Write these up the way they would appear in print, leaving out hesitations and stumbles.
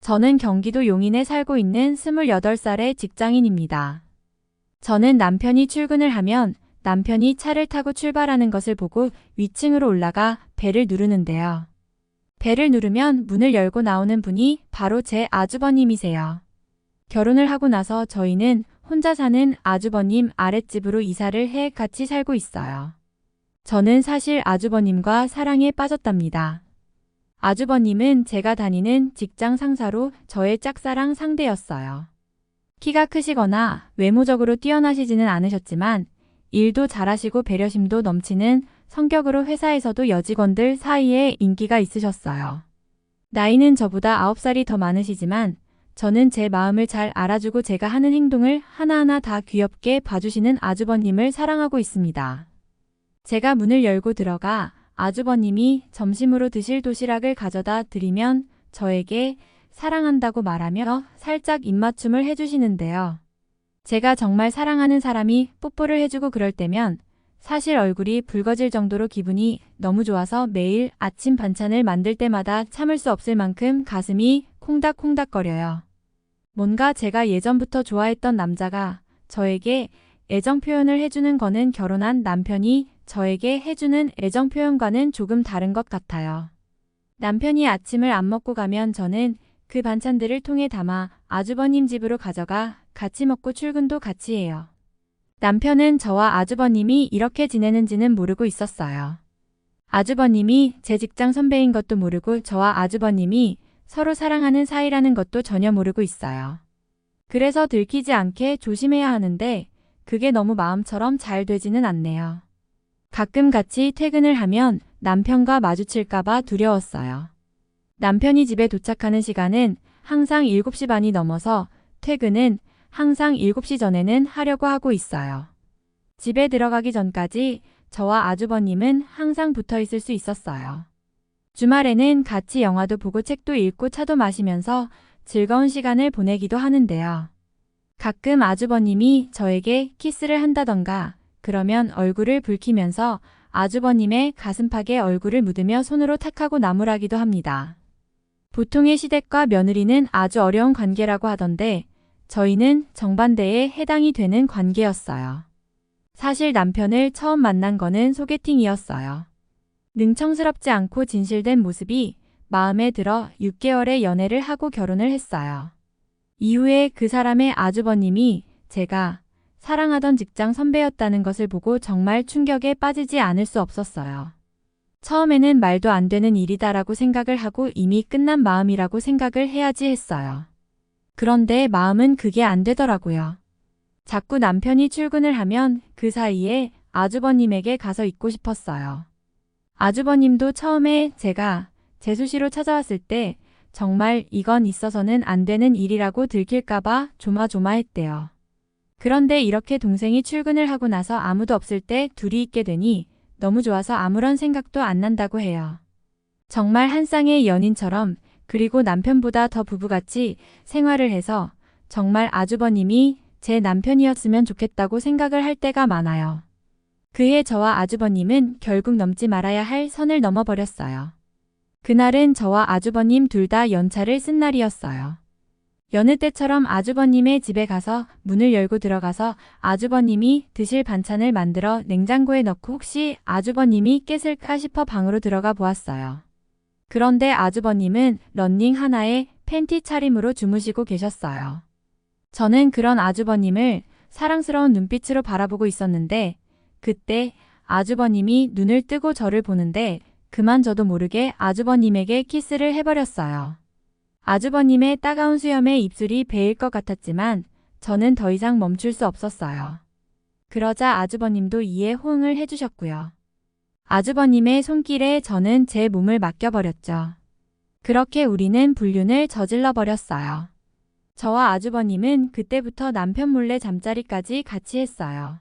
저는 경기도 용인에 살고 있는 28살의 직장인입니다. 저는 남편이 출근을 하면 남편이 차를 타고 출발하는 것을 보고 위층으로 올라가 벨을 누르는데요. 벨을 누르면 문을 열고 나오는 분이 바로 제 아주버님이세요. 결혼을 하고 나서 저희는 혼자 사는 아주버님 아랫집으로 이사를 해 같이 살고 있어요. 저는 사실 아주버님과 사랑에 빠졌답니다. 아주버님은 제가 다니는 직장 상사로 저의 짝사랑 상대였어요. 키가 크시거나 외모적으로 뛰어나시지는 않으셨지만 일도 잘하시고 배려심도 넘치는 성격으로 회사에서도 여직원들 사이에 인기가 있으셨어요. 나이는 저보다 9살이 더 많으시지만 저는 제 마음을 잘 알아주고 제가 하는 행동을 하나하나 다 귀엽게 봐주시는 아주버님을 사랑하고 있습니다. 제가 문을 열고 들어가 아주버님이 점심으로 드실 도시락을 가져다 드리면 저에게 사랑한다고 말하며 살짝 입맞춤을 해주시는데요. 제가 정말 사랑하는 사람이 뽀뽀를 해주고 그럴 때면 사실 얼굴이 붉어질 정도로 기분이 너무 좋아서 매일 아침 반찬을 만들 때마다 참을 수 없을 만큼 가슴이 콩닥콩닥거려요. 뭔가 제가 예전부터 좋아했던 남자가 저에게 애정 표현을 해주는 거는 결혼한 남편이 저에게 해주는 애정 표현과는 조금 다른 것 같아요. 남편이 아침을 안 먹고 가면 저는 그 반찬들을 통에 담아 아주버님 집으로 가져가 같이 먹고 출근도 같이 해요. 남편은 저와 아주버님이 이렇게 지내는지는 모르고 있었어요. 아주버님이 제 직장 선배인 것도 모르고 저와 아주버님이 서로 사랑하는 사이라는 것도 전혀 모르고 있어요. 그래서 들키지 않게 조심해야 하는데 그게 너무 마음처럼 잘 되지는 않네요. 가끔 같이 퇴근을 하면 남편과 마주칠까봐 두려웠어요. 남편이 집에 도착하는 시간은 항상 7시 반이 넘어서 퇴근은 항상 7시 전에는 하려고 하고 있어요. 집에 들어가기 전까지 저와 아주버님은 항상 붙어 있을 수 있었어요. 주말에는 같이 영화도 보고 책도 읽고 차도 마시면서 즐거운 시간을 보내기도 하는데요. 가끔 아주버님이 저에게 키스를 한다던가 그러면 얼굴을 붉히면서 아주버님의 가슴팍에 얼굴을 묻으며 손으로 탁하고 나무라기도 합니다. 보통의 시댁과 며느리는 아주 어려운 관계라고 하던데 저희는 정반대에 해당이 되는 관계였어요. 사실 남편을 처음 만난 거는 소개팅이었어요. 능청스럽지 않고 진실된 모습이 마음에 들어 6개월의 연애를 하고 결혼을 했어요. 이후에 그 사람의 아주버님이 제가 사랑하던 직장 선배였다는 것을 보고 정말 충격에 빠지지 않을 수 없었어요. 처음에는 말도 안 되는 일이다라고 생각을 하고 이미 끝난 마음이라고 생각을 해야지 했어요. 그런데 마음은 그게 안 되더라고요. 자꾸 남편이 출근을 하면 그 사이에 아주버님에게 가서 있고 싶었어요. 아주버님도 처음에 제가 재수시로 찾아왔을 때 정말 이건 있어서는 안 되는 일이라고 들킬까봐 조마조마했대요. 그런데 이렇게 동생이 출근을 하고 나서 아무도 없을 때 둘이 있게 되니 너무 좋아서 아무런 생각도 안 난다고 해요. 정말 한 쌍의 연인처럼 그리고 남편보다 더 부부같이 생활을 해서 정말 아주버님이 제 남편이었으면 좋겠다고 생각을 할 때가 많아요. 그해 저와 아주버님은 결국 넘지 말아야 할 선을 넘어버렸어요. 그날은 저와 아주버님 둘 다 연차를 쓴 날이었어요. 여느 때처럼 아주버님의 집에 가서 문을 열고 들어가서 아주버님이 드실 반찬을 만들어 냉장고에 넣고 혹시 아주버님이 깼을까 싶어 방으로 들어가 보았어요. 그런데 아주버님은 러닝 하나에 팬티 차림으로 주무시고 계셨어요. 저는 그런 아주버님을 사랑스러운 눈빛으로 바라보고 있었는데 그때 아주버님이 눈을 뜨고 저를 보는데 그만 저도 모르게 아주버님에게 키스를 해버렸어요. 아주버님의 따가운 수염에 입술이 베일 것 같았지만 저는 더 이상 멈출 수 없었어요. 그러자 아주버님도 이에 호응을 해주셨고요. 아주버님의 손길에 저는 제 몸을 맡겨버렸죠. 그렇게 우리는 불륜을 저질러 버렸어요. 저와 아주버님은 그때부터 남편 몰래 잠자리까지 같이 했어요.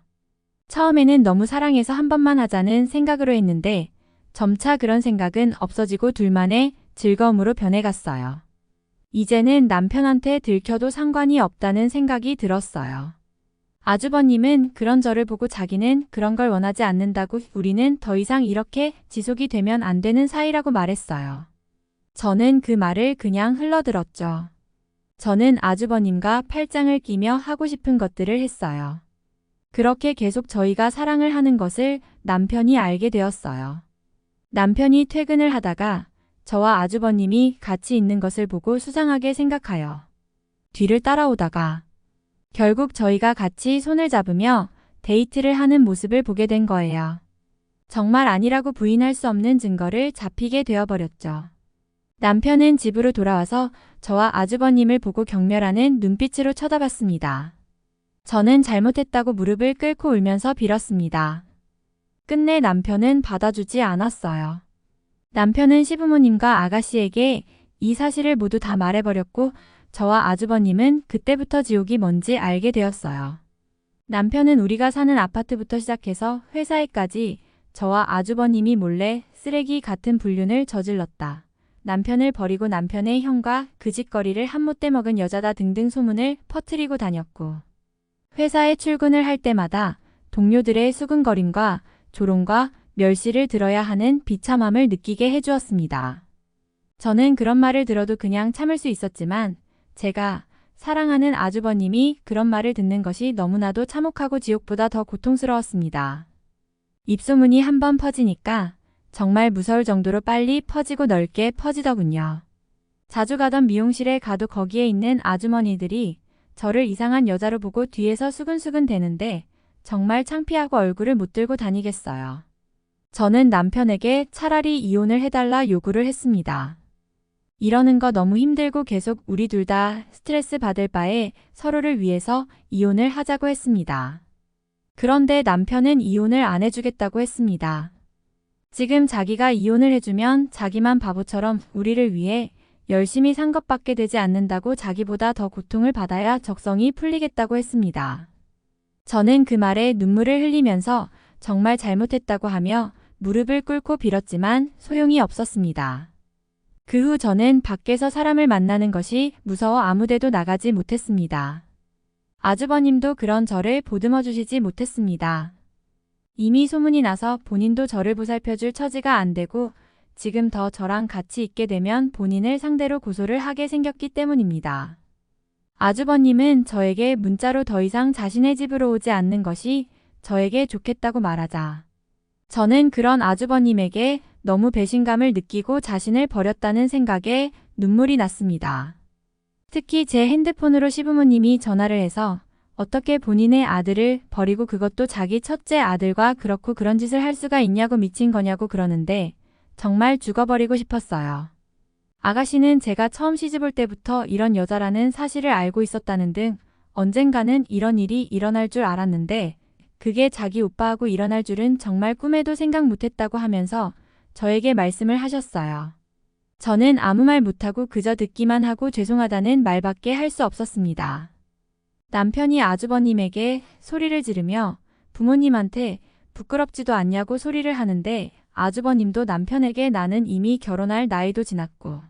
처음에는 너무 사랑해서 한 번만 하자는 생각으로 했는데 점차 그런 생각은 없어지고 둘만의 즐거움으로 변해갔어요. 이제는 남편한테 들켜도 상관이 없다는 생각이 들었어요. 아주버님은 그런 저를 보고 자기는 그런 걸 원하지 않는다고 우리는 더 이상 이렇게 지속이 되면 안 되는 사이라고 말했어요. 저는 그 말을 그냥 흘러들었죠. 저는 아주버님과 팔짱을 끼며 하고 싶은 것들을 했어요. 그렇게 계속 저희가 사랑을 하는 것을 남편이 알게 되었어요. 남편이 퇴근을 하다가 저와 아주버님이 같이 있는 것을 보고 수상하게 생각하여 뒤를 따라오다가 결국 저희가 같이 손을 잡으며 데이트를 하는 모습을 보게 된 거예요. 정말 아니라고 부인할 수 없는 증거를 잡히게 되어버렸죠. 남편은 집으로 돌아와서 저와 아주버님을 보고 경멸하는 눈빛으로 쳐다봤습니다. 저는 잘못했다고 무릎을 꿇고 울면서 빌었습니다. 끝내 남편은 받아주지 않았어요. 남편은 시부모님과 아가씨에게 이 사실을 모두 다 말해버렸고 저와 아주버님은 그때부터 지옥이 뭔지 알게 되었어요. 남편은 우리가 사는 아파트부터 시작해서 회사에까지 저와 아주버님이 몰래 쓰레기 같은 불륜을 저질렀다. 남편을 버리고 남편의 형과 그 짓거리를 한못대 먹은 여자다 등등 소문을 퍼뜨리고 다녔고 회사에 출근을 할 때마다 동료들의 수근거림과 조롱과 멸시를 들어야 하는 비참함을 느끼게 해주었습니다. 저는 그런 말을 들어도 그냥 참을 수 있었지만 제가 사랑하는 아주버님이 그런 말을 듣는 것이 너무나도 참혹하고 지옥보다 더 고통스러웠습니다. 입소문이 한번 퍼지니까 정말 무서울 정도로 빨리 퍼지고 넓게 퍼지더군요. 자주 가던 미용실에 가도 거기에 있는 아주머니들이 저를 이상한 여자로 보고 뒤에서 수근수근 대는데 정말 창피하고 얼굴을 못 들고 다니겠어요. 저는 남편에게 차라리 이혼을 해달라 요구를 했습니다. 이러는 거 너무 힘들고 계속 우리 둘 다 스트레스 받을 바에 서로를 위해서 이혼을 하자고 했습니다. 그런데 남편은 이혼을 안 해주겠다고 했습니다. 지금 자기가 이혼을 해주면 자기만 바보처럼 우리를 위해 열심히 산 것밖에 되지 않는다고 자기보다 더 고통을 받아야 적성이 풀리겠다고 했습니다. 저는 그 말에 눈물을 흘리면서 정말 잘못했다고 하며 무릎을 꿇고 빌었지만 소용이 없었습니다. 그 후 저는 밖에서 사람을 만나는 것이 무서워 아무데도 나가지 못했습니다. 아주버님도 그런 저를 보듬어 주시지 못했습니다. 이미 소문이 나서 본인도 저를 보살펴줄 처지가 안 되고 지금 더 저랑 같이 있게 되면 본인을 상대로 고소를 하게 생겼기 때문입니다. 아주버님은 저에게 문자로 더 이상 자신의 집으로 오지 않는 것이 저에게 좋겠다고 말하자 저는 그런 아주버님에게 너무 배신감을 느끼고 자신을 버렸다는 생각에 눈물이 났습니다. 특히 제 핸드폰으로 시부모님이 전화를 해서 어떻게 본인의 아들을 버리고 그것도 자기 첫째 아들과 그렇고 그런 짓을 할 수가 있냐고 미친 거냐고 그러는데 정말 죽어버리고 싶었어요. 아가씨는 제가 처음 시집올 때부터 이런 여자라는 사실을 알고 있었다는 등 언젠가는 이런 일이 일어날 줄 알았는데 그게 자기 오빠하고 일어날 줄은 정말 꿈에도 생각 못했다고 하면서 저에게 말씀을 하셨어요. 저는 아무 말 못하고 그저 듣기만 하고 죄송하다는 말밖에 할 수 없었습니다. 남편이 아주버님에게 소리를 지르며 부모님한테 부끄럽지도 않냐고 소리를 하는데 아주버님도 남편에게 나는 이미 결혼할 나이도 지났고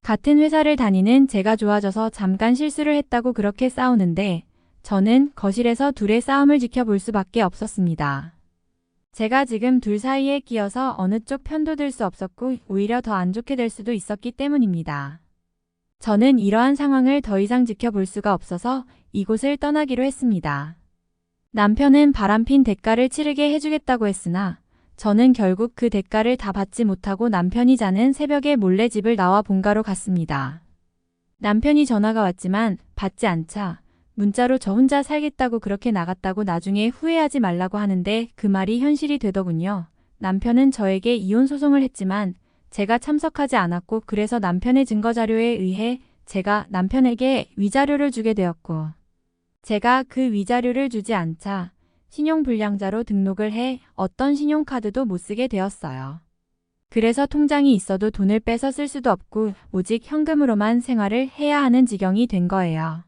같은 회사를 다니는 제가 좋아져서 잠깐 실수를 했다고 그렇게 싸우는데 저는 거실에서 둘의 싸움을 지켜볼 수밖에 없었습니다. 제가 지금 둘 사이에 끼어서 어느 쪽 편도 들 수 없었고 오히려 더 안 좋게 될 수도 있었기 때문입니다. 저는 이러한 상황을 더 이상 지켜볼 수가 없어서 이곳을 떠나기로 했습니다. 남편은 바람핀 대가를 치르게 해주겠다고 했으나 저는 결국 그 대가를 다 받지 못하고 남편이 자는 새벽에 몰래 집을 나와 본가로 갔습니다. 남편이 전화가 왔지만 받지 않자 문자로 저 혼자 살겠다고 그렇게 나갔다고 나중에 후회하지 말라고 하는데 그 말이 현실이 되더군요. 남편은 저에게 이혼 소송을 했지만 제가 참석하지 않았고 그래서 남편의 증거자료에 의해 제가 남편에게 위자료를 주게 되었고 제가 그 위자료를 주지 않자 신용불량자로 등록을 해 어떤 신용카드도 못 쓰게 되었어요. 그래서 통장이 있어도 돈을 빼서 쓸 수도 없고 오직 현금으로만 생활을 해야 하는 지경이 된 거예요.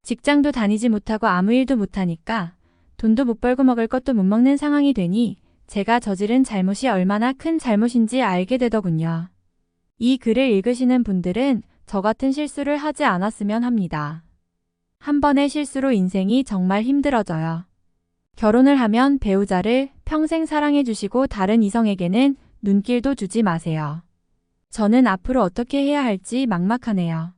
직장도 다니지 못하고 아무 일도 못하니까 돈도 못 벌고 먹을 것도 못 먹는 상황이 되니 제가 저지른 잘못이 얼마나 큰 잘못인지 알게 되더군요. 이 글을 읽으시는 분들은 저 같은 실수를 하지 않았으면 합니다. 한 번의 실수로 인생이 정말 힘들어져요. 결혼을 하면 배우자를 평생 사랑해 주시고 다른 이성에게는 눈길도 주지 마세요. 저는 앞으로 어떻게 해야 할지 막막하네요.